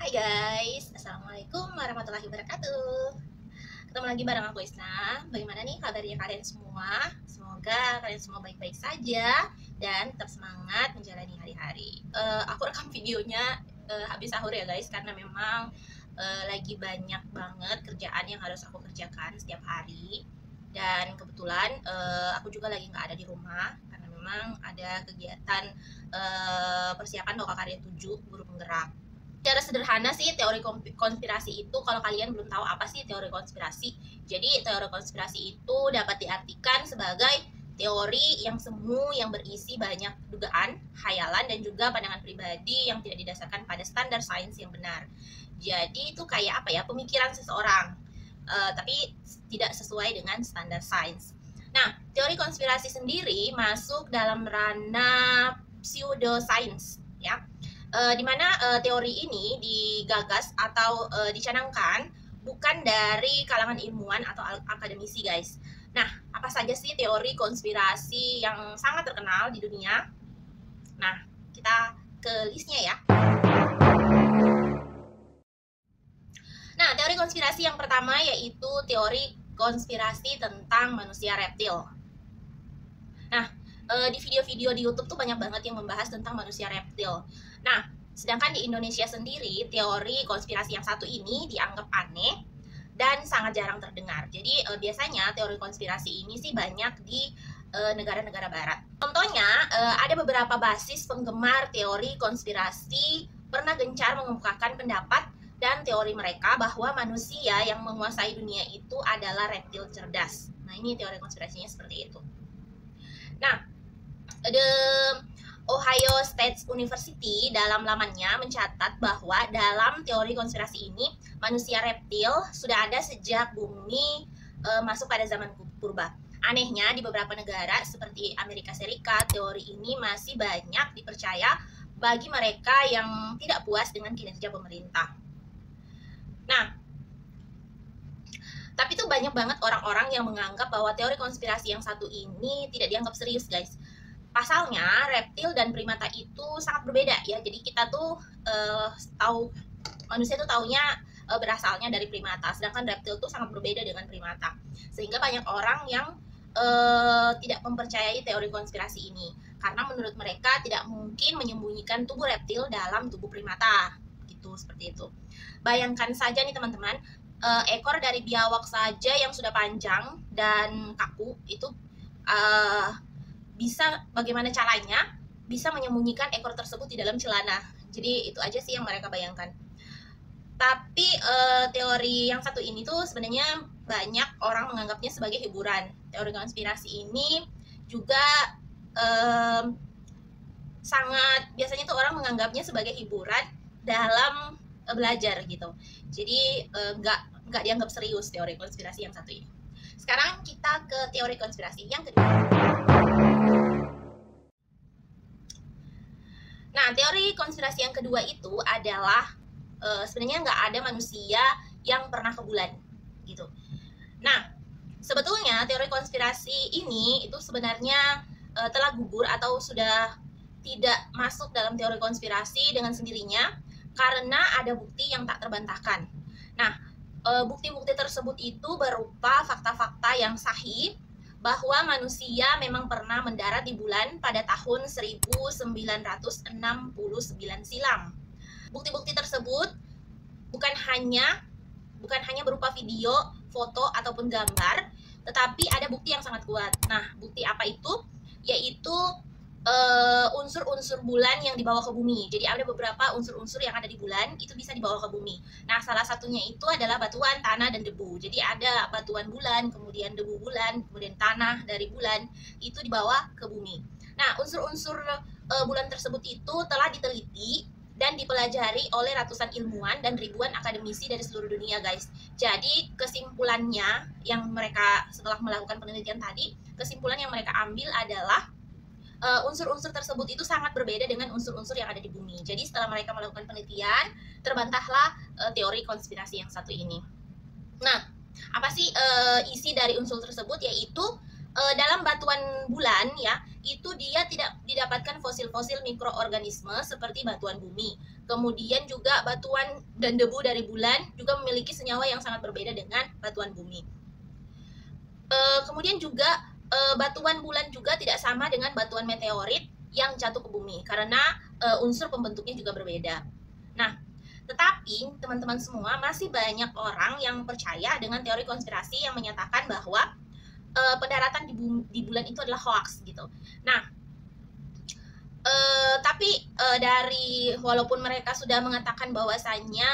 Hai guys, Assalamualaikum warahmatullahi wabarakatuh. Ketemu lagi bareng aku Isna. Bagaimana nih kabarnya kalian semua? Semoga kalian semua baik-baik saja dan tetap semangat menjalani hari-hari. Aku rekam videonya habis sahur ya guys, karena memang lagi banyak banget kerjaan yang harus aku kerjakan setiap hari. Dan kebetulan aku juga lagi nggak ada di rumah karena memang ada kegiatan persiapan Loka Karya 7 Guru Penggerak. Secara sederhana sih teori konspirasi itu, kalau kalian belum tahu apa sih teori konspirasi, jadi teori konspirasi itu dapat diartikan sebagai teori yang semu yang berisi banyak dugaan, khayalan, dan juga pandangan pribadi yang tidak didasarkan pada standar sains yang benar. Jadi itu kayak apa ya, pemikiran seseorang, tapi tidak sesuai dengan standar sains. Nah, teori konspirasi sendiri masuk dalam ranah pseudoscience ya, di mana teori ini digagas atau dicanangkan bukan dari kalangan ilmuwan atau akademisi guys. Nah, apa saja sih teori konspirasi yang sangat terkenal di dunia? Nah, kita ke listnya ya. Nah, teori konspirasi yang pertama yaitu teori konspirasi tentang manusia reptil. Nah, di video-video di YouTube tuh banyak banget yang membahas tentang manusia reptil. Nah, sedangkan di Indonesia sendiri, teori konspirasi yang satu ini dianggap aneh dan sangat jarang terdengar. Jadi biasanya teori konspirasi ini sih banyak di negara-negara barat. Contohnya, ada beberapa basis penggemar teori konspirasi pernah gencar mengemukakan pendapat dan teori mereka bahwa manusia yang menguasai dunia itu adalah reptil cerdas. Nah, ini teori konspirasinya seperti itu. Nah, The Ohio State University dalam lamannya mencatat bahwa dalam teori konspirasi ini manusia reptil sudah ada sejak bumi masuk pada zaman purba. Anehnya di beberapa negara seperti Amerika Serikat, teori ini masih banyak dipercaya bagi mereka yang tidak puas dengan kinerja pemerintah. Nah, tapi tuh banyak banget orang-orang yang menganggap bahwa teori konspirasi yang satu ini tidak dianggap serius guys. Pasalnya reptil dan primata itu sangat berbeda ya. Jadi kita tuh tahu, manusia tuh taunya berasalnya dari primata, sedangkan reptil tuh sangat berbeda dengan primata. Sehingga banyak orang yang tidak mempercayai teori konspirasi ini karena menurut mereka tidak mungkin menyembunyikan tubuh reptil dalam tubuh primata. Gitu, seperti itu. Bayangkan saja nih teman-teman, ekor dari biawak saja yang sudah panjang dan kaku itu bisa, bagaimana caranya bisa menyembunyikan ekor tersebut di dalam celana. Jadi itu aja sih yang mereka bayangkan. Tapi teori yang satu ini tuh sebenarnya banyak orang menganggapnya sebagai hiburan. Teori konspirasi ini juga sangat, biasanya tuh orang menganggapnya sebagai hiburan dalam belajar gitu. Jadi nggak dianggap serius teori konspirasi yang satu ini. Sekarang kita ke teori konspirasi yang kedua. Nah, teori konspirasi yang kedua itu adalah sebenarnya nggak ada manusia yang pernah ke bulan gitu. Nah, sebetulnya teori konspirasi ini itu sebenarnya telah gugur atau sudah tidak masuk dalam teori konspirasi dengan sendirinya karena ada bukti yang tak terbantahkan. Nah, bukti-bukti tersebut itu berupa fakta-fakta yang sahih bahwa manusia memang pernah mendarat di bulan pada tahun 1969 silam. Bukti-bukti tersebut bukan hanya berupa video, foto, ataupun gambar, tetapi ada bukti yang sangat kuat. Nah, bukti apa itu? Yaitu unsur-unsur bulan yang dibawa ke bumi. Jadi ada beberapa unsur-unsur yang ada di bulan itu bisa dibawa ke bumi. Nah, salah satunya itu adalah batuan, tanah, dan debu. Jadi ada batuan bulan, kemudian debu bulan, kemudian tanah dari bulan itu dibawa ke bumi. Nah, unsur-unsur bulan tersebut itu telah diteliti dan dipelajari oleh ratusan ilmuwan dan ribuan akademisi dari seluruh dunia guys. Jadi kesimpulannya yang mereka setelah melakukan penelitian tadi, kesimpulan yang mereka ambil adalah unsur-unsur tersebut itu sangat berbeda dengan unsur-unsur yang ada di bumi. Jadi setelah mereka melakukan penelitian, terbantahlah teori konspirasi yang satu ini. Nah, apa sih isi dari unsur tersebut? Yaitu dalam batuan bulan ya, itu dia tidak didapatkan fosil-fosil mikroorganisme seperti batuan bumi. Kemudian juga batuan dan debu dari bulan juga memiliki senyawa yang sangat berbeda dengan batuan bumi. Kemudian juga batuan bulan juga tidak sama dengan batuan meteorit yang jatuh ke bumi karena unsur pembentuknya juga berbeda. Nah, tetapi teman-teman semua masih banyak orang yang percaya dengan teori konspirasi yang menyatakan bahwa pendaratan di bulan itu adalah hoax gitu. Nah, tapi dari walaupun mereka sudah mengatakan bahwasannya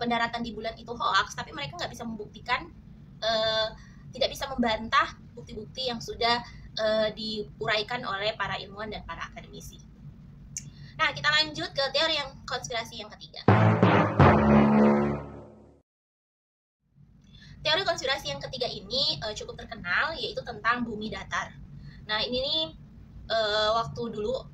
pendaratan di bulan itu hoax, tapi mereka nggak bisa membuktikan, tidak bisa membantah bukti-bukti yang sudah diuraikan oleh para ilmuwan dan para akademisi. Nah, kita lanjut ke teori yang konspirasi yang ketiga. Teori konspirasi yang ketiga ini cukup terkenal, yaitu tentang bumi datar. Nah, ini nih waktu dulu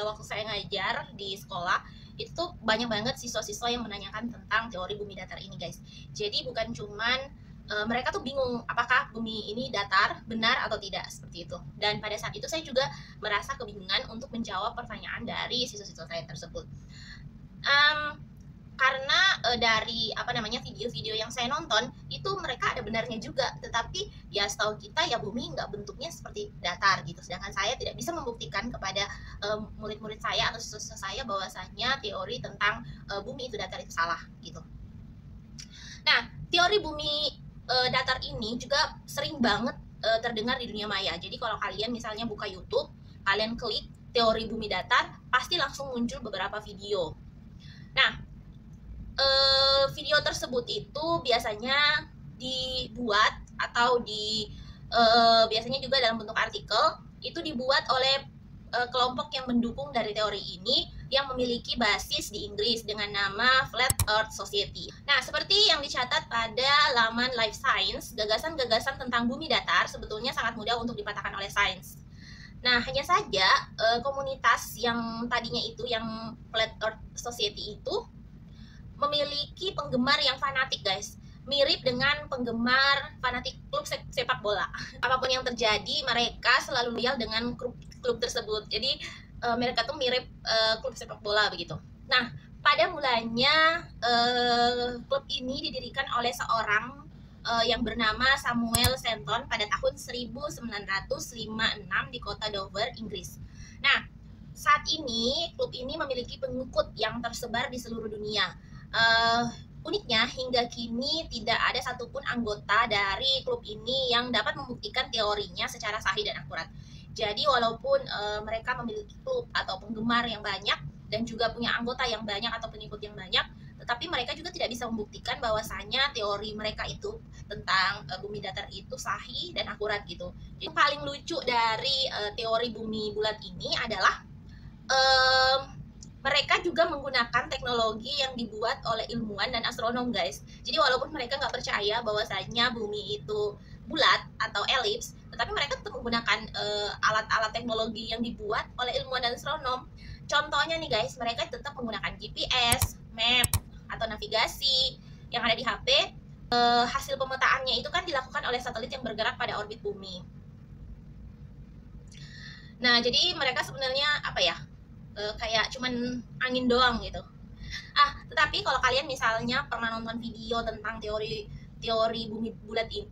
waktu saya ngajar di sekolah itu tuh banyak banget siswa-siswa yang menanyakan tentang teori bumi datar ini, guys. Jadi bukan cuman mereka tuh bingung apakah bumi ini datar, benar atau tidak, seperti itu. Dan pada saat itu saya juga merasa kebingungan untuk menjawab pertanyaan dari siswa-siswa saya tersebut. Karena dari video-video yang saya nonton itu mereka ada benarnya juga, tetapi ya setahu kita ya bumi nggak bentuknya seperti datar gitu. Sedangkan saya tidak bisa membuktikan kepada murid-murid saya atau siswa saya bahwasanya teori tentang bumi itu datar itu salah gitu. Nah, teori bumi datar ini juga sering banget terdengar di dunia maya. Jadi kalau kalian misalnya buka YouTube, kalian klik teori bumi datar, pasti langsung muncul beberapa video. Nah, video tersebut itu biasanya dibuat atau biasanya juga dalam bentuk artikel itu dibuat oleh kelompok yang mendukung dari teori ini yang memiliki basis di Inggris dengan nama Flat Earth Society. Nah, seperti yang dicatat pada laman Life Science, gagasan-gagasan tentang bumi datar sebetulnya sangat mudah untuk dipatahkan oleh sains. Nah, hanya saja komunitas yang tadinya itu yang Flat Earth Society itu memiliki penggemar yang fanatik, guys. Mirip dengan penggemar fanatik klub sepak bola. Apapun yang terjadi, mereka selalu loyal dengan klub tersebut. Jadi mereka tuh mirip klub sepak bola begitu. Nah, pada mulanya klub ini didirikan oleh seorang yang bernama Samuel Stanton pada tahun 1956 di kota Dover, Inggris. Nah, saat ini klub ini memiliki pengikut yang tersebar di seluruh dunia. Uniknya hingga kini tidak ada satupun anggota dari klub ini yang dapat membuktikan teorinya secara sahih dan akurat. Jadi walaupun mereka memiliki klub atau penggemar yang banyak dan juga punya anggota yang banyak atau pengikut yang banyak, tetapi mereka juga tidak bisa membuktikan bahwasanya teori mereka itu tentang bumi datar itu sahih dan akurat gitu. Jadi paling lucu dari teori bumi bulat ini adalah mereka juga menggunakan teknologi yang dibuat oleh ilmuwan dan astronom, guys. Jadi walaupun mereka nggak percaya bahwasanya bumi itu bulat atau elips, tetapi mereka tetap menggunakan alat-alat teknologi yang dibuat oleh ilmuwan dan astronom. Contohnya nih, guys, mereka tetap menggunakan GPS, map, atau navigasi yang ada di HP. Hasil pemetaannya itu kan dilakukan oleh satelit yang bergerak pada orbit bumi. Nah, jadi mereka sebenarnya kayak cuman angin doang gitu. Tetapi kalau kalian misalnya pernah nonton video tentang teori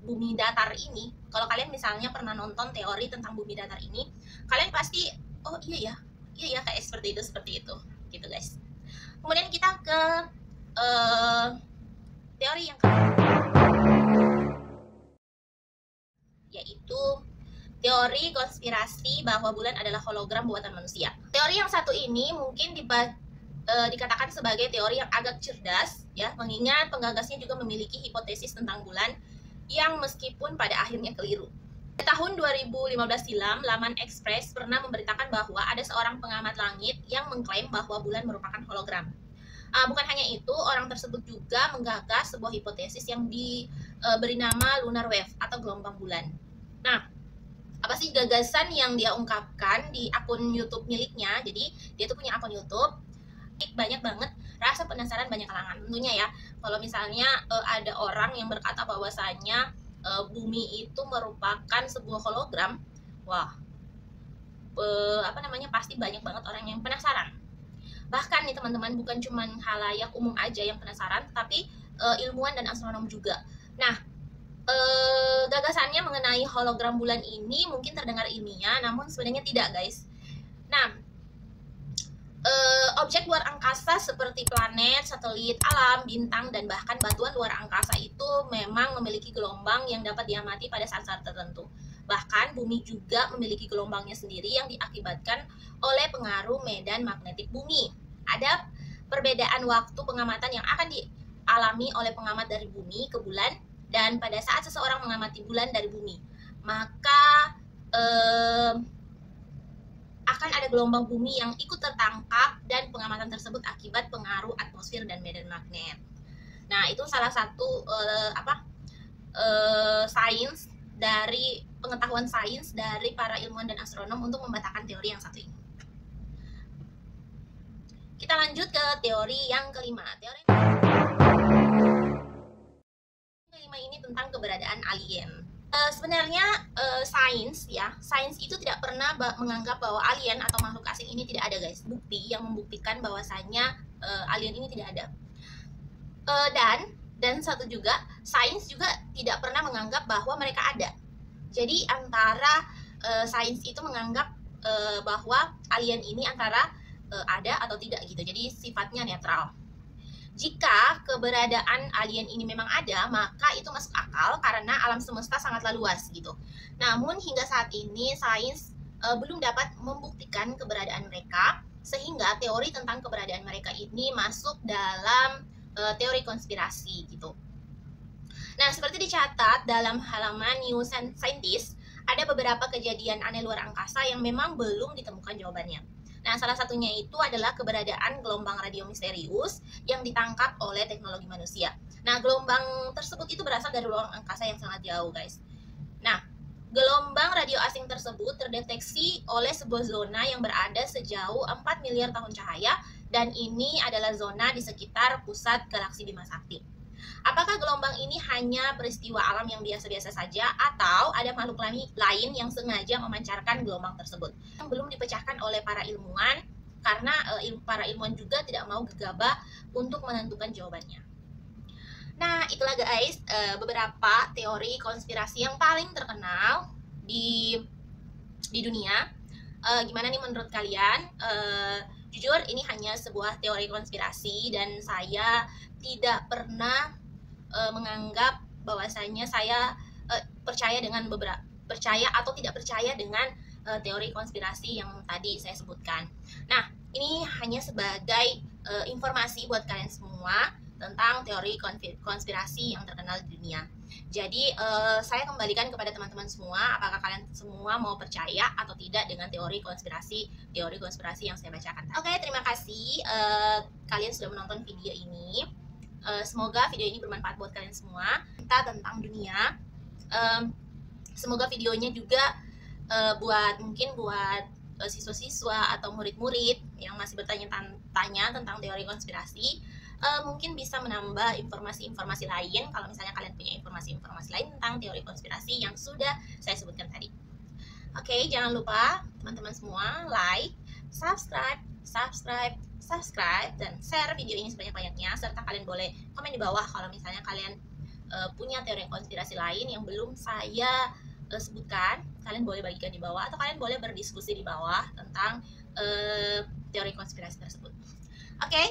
bumi datar ini, kalau kalian misalnya pernah nonton teori tentang bumi datar ini, kalian pasti oh iya ya kayak seperti itu gitu, guys. Kemudian kita ke teori yang yaitu teori konspirasi bahwa bulan adalah hologram buatan manusia. Teori yang satu ini mungkin dikatakan sebagai teori yang agak cerdas, ya, mengingat penggagasnya juga memiliki hipotesis tentang bulan yang meskipun pada akhirnya keliru. Pada tahun 2015 silam, laman Express pernah memberitakan bahwa ada seorang pengamat langit yang mengklaim bahwa bulan merupakan hologram. Bukan hanya itu, orang tersebut juga menggagas sebuah hipotesis yang diberi nama lunar wave atau gelombang bulan. Nah, apa sih gagasan yang dia ungkapkan di akun YouTube miliknya? Jadi dia tuh punya akun YouTube, banyak banget rasa penasaran banyak kalangan tentunya ya. Kalau misalnya ada orang yang berkata bahwasanya bumi itu merupakan sebuah hologram, wah, pasti banyak banget orang yang penasaran. Bahkan nih teman-teman, bukan cuma khalayak umum aja yang penasaran, tapi ilmuwan dan astronom juga. Nah, gagasannya mengenai hologram bulan ini mungkin terdengar ilmiah, namun sebenarnya tidak, guys. Nah, objek luar angkasa seperti planet, satelit alam, bintang, dan bahkan batuan luar angkasa itu memang memiliki gelombang yang dapat diamati pada saat-saat tertentu. Bahkan bumi juga memiliki gelombangnya sendiri yang diakibatkan oleh pengaruh medan magnetik bumi. Ada perbedaan waktu pengamatan yang akan dialami oleh pengamat dari bumi ke bulan, dan pada saat seseorang mengamati bulan dari bumi, maka akan ada gelombang bumi yang ikut tertangkap, dan pengamatan tersebut akibat pengaruh atmosfer dan medan magnet. Nah, itu salah satu sains dari pengetahuan sains dari para ilmuwan dan astronom untuk memetakan teori yang satu ini. Kita lanjut ke teori yang kelima. Teori kelima ini tentang keberadaan alien. Sebenarnya sains itu tidak pernah menganggap bahwa alien atau makhluk asing ini tidak ada, guys. Bukti yang membuktikan bahwasanya alien ini tidak ada. Dan satu juga, sains juga tidak pernah menganggap bahwa mereka ada. Jadi antara sains itu menganggap bahwa alien ini antara ada atau tidak gitu. Jadi sifatnya netral. Jika keberadaan alien ini memang ada, maka itu masuk akal karena alam semesta sangatlah luas gitu. Namun hingga saat ini sains belum dapat membuktikan keberadaan mereka, sehingga teori tentang keberadaan mereka ini masuk dalam teori konspirasi gitu. Nah, seperti dicatat dalam halaman New Scientist, ada beberapa kejadian aneh luar angkasa yang memang belum ditemukan jawabannya. Nah, salah satunya itu adalah keberadaan gelombang radio misterius yang ditangkap oleh teknologi manusia. Nah, gelombang tersebut itu berasal dari ruang angkasa yang sangat jauh, guys. Nah, gelombang radio asing tersebut terdeteksi oleh sebuah zona yang berada sejauh 4 miliar tahun cahaya, dan ini adalah zona di sekitar pusat galaksi Bima Sakti. Apakah gelombang ini hanya peristiwa alam yang biasa-biasa saja, atau ada makhluk lain yang sengaja memancarkan gelombang tersebut? Yang belum dipecahkan oleh para ilmuwan, karena para ilmuwan juga tidak mau gegabah untuk menentukan jawabannya. Nah, itulah guys beberapa teori konspirasi yang paling terkenal di dunia. Gimana nih menurut kalian? Jujur ini hanya sebuah teori konspirasi, dan saya tidak pernah menganggap bahwasanya saya percaya atau tidak percaya dengan teori konspirasi yang tadi saya sebutkan. Nah, ini hanya sebagai informasi buat kalian semua tentang teori konspirasi yang terkenal di dunia. Jadi saya kembalikan kepada teman-teman semua, apakah kalian semua mau percaya atau tidak dengan teori konspirasi yang saya bacakan. Oke, terima kasih kalian sudah menonton video ini. Semoga video ini bermanfaat buat kalian semua. Kita tentang dunia. Semoga videonya juga buat siswa-siswa atau murid-murid yang masih bertanya-tanya tentang teori konspirasi, mungkin bisa menambah informasi-informasi lain kalau misalnya kalian punya informasi-informasi lain tentang teori konspirasi yang sudah saya sebutkan tadi. Oke, jangan lupa teman-teman semua like, subscribe, dan share video ini sebanyak-banyaknya, serta kalian boleh komen di bawah kalau misalnya kalian punya teori konspirasi lain yang belum saya sebutkan. Kalian boleh bagikan di bawah, atau kalian boleh berdiskusi di bawah tentang teori konspirasi tersebut. Oke,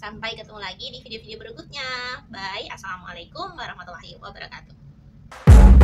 sampai ketemu lagi di video-video berikutnya. Bye, assalamualaikum warahmatullahi wabarakatuh.